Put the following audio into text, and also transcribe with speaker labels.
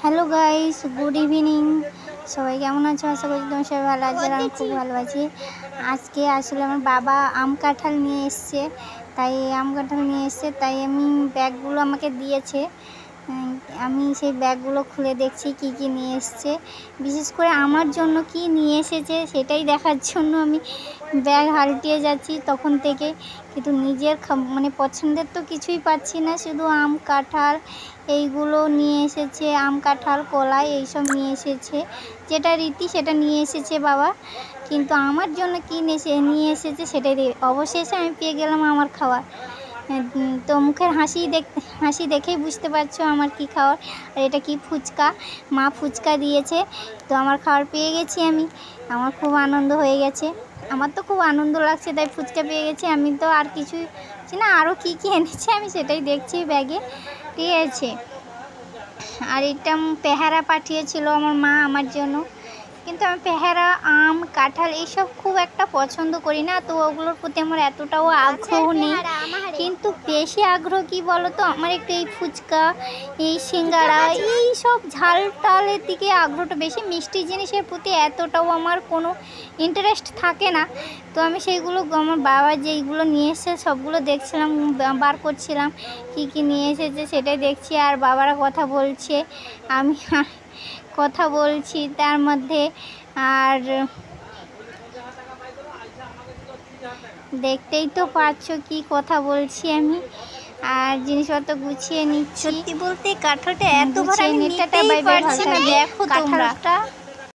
Speaker 1: Hello guys, good evening. সবাই কেমন আছো? আশা করি তোমার সবাই ভালো আছে। আর আমি খুব ভালো আছি। আজকে আসলে আমার বাবা আম কাঁঠাল নিয়ে এসছে, তাই আমি ব্যাগগুলো আমাকে দিয়েছে। আমি সেই ব্যাগগুলো খুলে দেখছি কি কি নিয়ে এসছে। বিশেষ করে আমার জন্য কি নিয়ে এসেছে সেটাই দেখার জন্য আমি ব্যাগ হাল্টিয়ে যাচ্ছি তখন থেকে। কিন্তু নিজের মানে পছন্দের তো কিছুই পাচ্ছি না, শুধু আম কাঁঠাল এইগুলো নিয়ে এসেছে। আম কাঁঠাল কলাই এইসব নিয়ে এসেছে, যেটা রীতি সেটা নিয়ে এসেছে বাবা। কিন্তু আমার জন্য কী নিয়ে এসেছে সেটাই অবশেষে আমি পেয়ে গেলাম আমার খাওয়ার। তো মুখের হাসি দেখেই বুঝতে পারছো আমার কি খাওয়ার। আর এটা কি ফুচকা, মা ফুচকা দিয়েছে। তো আমার খাওয়ার পেয়ে গেছি আমি। আমার খুব আনন্দ হয়ে গেছে, আমার তো খুব আনন্দ লাগছে, তাই ফুচকা পেয়ে গেছি আমি। তো আর কিছুই না, আরও কী কী এনেছে আমি সেটাই দেখছি ব্যাগে, ঠিক আছে। আর এটা পেয়ারা পাঠিয়েছিল আমার মা আমার জন্য। কিন্তু আমি পেয়ারা, আম, কাঁঠাল এইসব খুব একটা পছন্দ করি না, তো ওগুলোর প্রতি আমার এতটাও আগ্রহ নেই। কিন্তু বেশি আগ্রহ কী বলো তো, আমার একটু এই ফুচকা, এই সিঙ্গাড়া, এই সব ঝাল টালের দিকে আগ্রহটা বেশি। মিষ্টি জিনিসের প্রতি এতটাও আমার কোনো ইন্টারেস্ট থাকে না। তো আমি সেইগুলো আমার বাবা যেইগুলো নিয়ে এসেছে সবগুলো দেখছিলাম, বার করছিলাম কি কি নিয়ে এসেছে সেটাই দেখছি। আর বাবারা কথা বলছে, আমি কথা বলছি তার মধ্যে। আর দেখতেই তো পাচ্ছো কি কথা বলছি আমি। আর জিনিসপত্র গুছিয়ে নিচ্ছি।
Speaker 2: সত্যি বলতে কাঁঠালটা এত ভালো, আমি নিতেই পারছি না। দেখো
Speaker 1: কাঁঠালটা